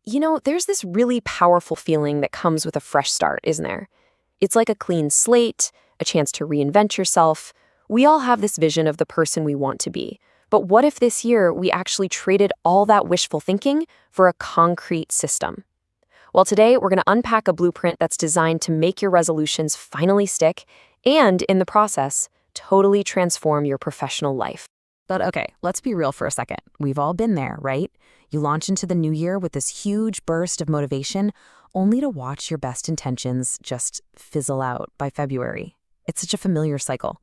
There's this really powerful feeling that comes with a fresh start, isn't there? It's like a clean slate, a chance to reinvent yourself. We all have this vision of the person we want to be. But what if this year we actually traded all that wishful thinking for a concrete system? Well, today we're going to unpack a blueprint that's designed to make your resolutions finally stick and, in the process, totally transform your professional life. But okay, let's be real for a second. We've all been there, right? You launch into the new year with this huge burst of motivation, only to watch your best intentions just fizzle out by February. It's such a familiar cycle.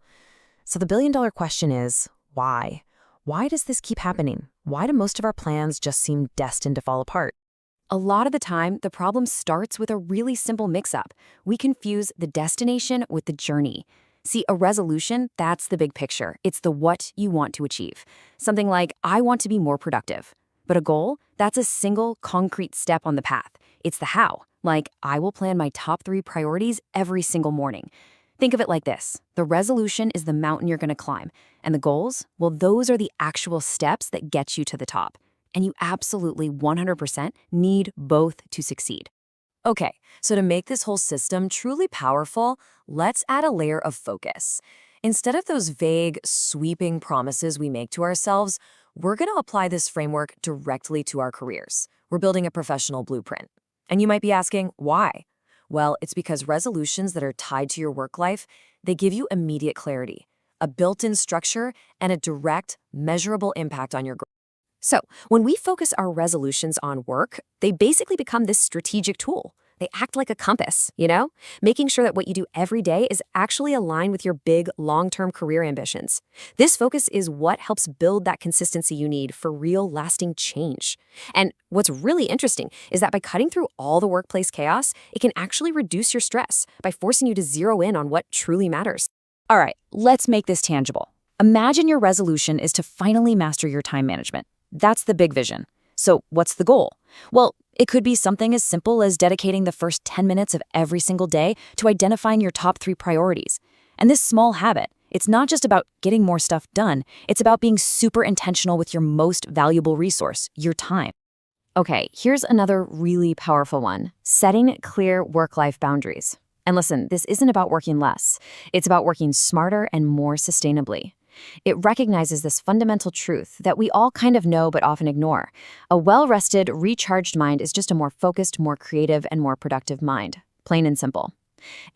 So the billion-dollar question is, why? Why does this keep happening? Why do most of our plans just seem destined to fall apart? A lot of the time, the problem starts with a really simple mix-up. We confuse the destination with the journey. See, a resolution, that's the big picture. It's the what you want to achieve. Something like, I want to be more productive. But a goal, that's a single concrete step on the path. It's the how, like, I will plan my top 3 priorities every single morning. Think of it like this. The resolution is the mountain you're going to climb. And the goals, well, those are the actual steps that get you to the top. And you absolutely 100% need both to succeed. Okay, so to make this whole system truly powerful, let's add a layer of focus. Instead of those vague, sweeping promises we make to ourselves, we're going to apply this framework directly to our careers. We're building a professional blueprint. And you might be asking, why? Well, it's because resolutions that are tied to your work life, they give you immediate clarity, a built-in structure, and a direct, measurable impact on your growth. So, when we focus our resolutions on work, they basically become this strategic tool. They act like a compass, making sure that what you do every day is actually aligned with your big, long-term career ambitions. This focus is what helps build that consistency you need for real, lasting change. And what's really interesting is that by cutting through all the workplace chaos, it can actually reduce your stress by forcing you to zero in on what truly matters. All right, let's make this tangible. Imagine your resolution is to finally master your time management. That's the big vision. So what's the goal? Well, it could be something as simple as dedicating the first 10 minutes of every single day to identifying your top 3 priorities. And this small habit, it's not just about getting more stuff done, it's about being super intentional with your most valuable resource, your time. Okay, here's another really powerful one, setting clear work-life boundaries. And listen, this isn't about working less. It's about working smarter and more sustainably. It recognizes this fundamental truth that we all kind of know but often ignore. A well-rested, recharged mind is just a more focused, more creative, and more productive mind. Plain and simple.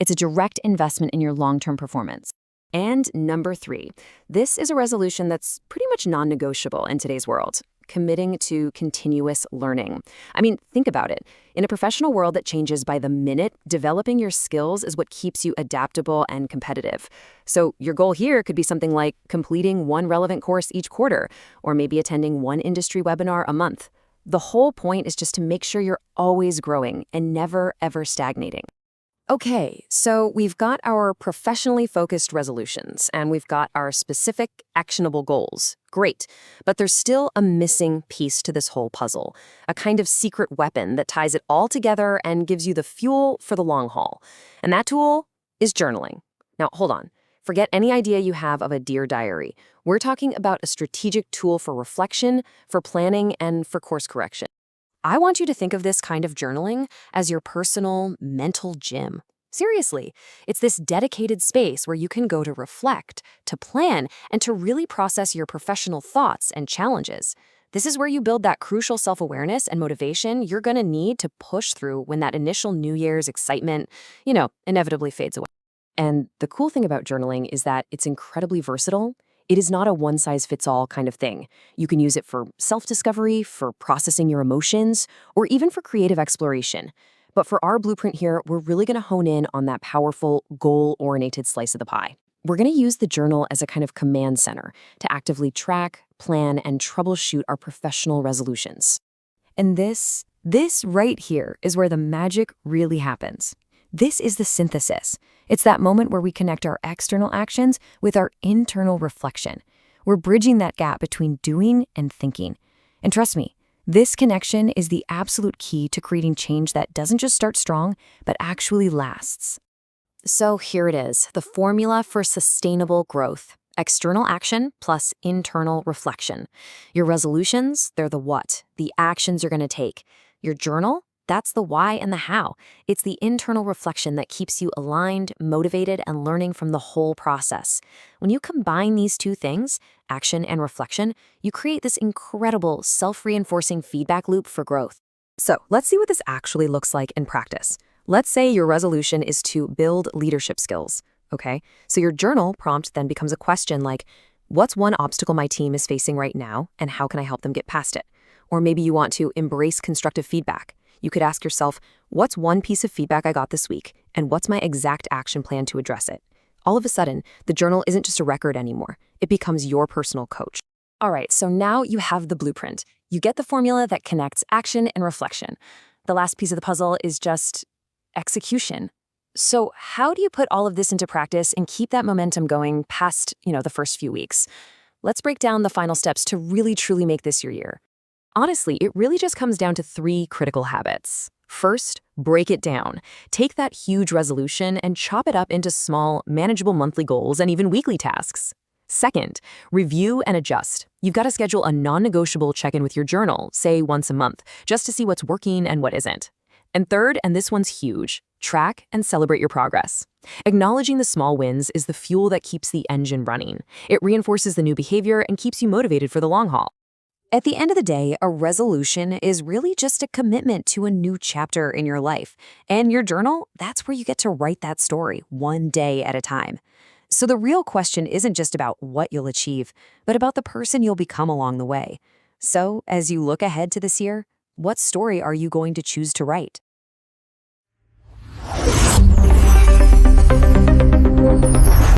It's a direct investment in your long-term performance. And number 3, this is a resolution that's pretty much non-negotiable in today's world. Committing to continuous learning. I mean, think about it. In a professional world that changes by the minute, developing your skills is what keeps you adaptable and competitive. So your goal here could be something like completing 1 relevant course each quarter, or maybe attending 1 industry webinar a month. The whole point is just to make sure you're always growing and never, ever stagnating. Okay, so we've got our professionally focused resolutions, and we've got our specific, actionable goals. Great, but there's still a missing piece to this whole puzzle, a kind of secret weapon that ties it all together and gives you the fuel for the long haul. And that tool is journaling. Now, hold on. Forget any idea you have of a Dear Diary. We're talking about a strategic tool for reflection, for planning, and for course correction. I want you to think of this kind of journaling as your personal mental gym. Seriously, it's this dedicated space where you can go to reflect, to plan, and to really process your professional thoughts and challenges. This is where you build that crucial self-awareness and motivation you're going to need to push through when that initial New Year's excitement, inevitably fades away. And the cool thing about journaling is that it's incredibly versatile. It is not a one-size-fits-all kind of thing. You can use it for self-discovery, for processing your emotions, or even for creative exploration. But for our blueprint here, we're really going to hone in on that powerful, goal-oriented slice of the pie. We're going to use the journal as a kind of command center to actively track, plan, and troubleshoot our professional resolutions. And this right here is where the magic really happens. This is the synthesis. It's that moment where we connect our external actions with our internal reflection. We're bridging that gap between doing and thinking. And trust me, this connection is the absolute key to creating change that doesn't just start strong, but actually lasts. So here it is, the formula for sustainable growth. External action plus internal reflection. Your resolutions, they're the what, the actions you're going to take. Your journal? That's the why and the how. It's the internal reflection that keeps you aligned, motivated, and learning from the whole process. When you combine these two things, action and reflection, you create this incredible self-reinforcing feedback loop for growth. So let's see what this actually looks like in practice. Let's say your resolution is to build leadership skills, okay? So your journal prompt then becomes a question like, what's one obstacle my team is facing right now, and how can I help them get past it? Or maybe you want to embrace constructive feedback. You could ask yourself, what's one piece of feedback I got this week, and what's my exact action plan to address it? All of a sudden, the journal isn't just a record anymore. It becomes your personal coach. All right, so now you have the blueprint. You get the formula that connects action and reflection. The last piece of the puzzle is just execution. So how do you put all of this into practice and keep that momentum going past, the first few weeks? Let's break down the final steps to really truly make this your year. Honestly, it really just comes down to 3 critical habits. First, break it down. Take that huge resolution and chop it up into small, manageable monthly goals and even weekly tasks. Second, review and adjust. You've got to schedule a non-negotiable check-in with your journal, say once a month, just to see what's working and what isn't. And third, and this one's huge, track and celebrate your progress. Acknowledging the small wins is the fuel that keeps the engine running. It reinforces the new behavior and keeps you motivated for the long haul. At the end of the day, a resolution is really just a commitment to a new chapter in your life. And your journal, that's where you get to write that story one day at a time. So the real question isn't just about what you'll achieve, but about the person you'll become along the way. So as you look ahead to this year, what story are you going to choose to write?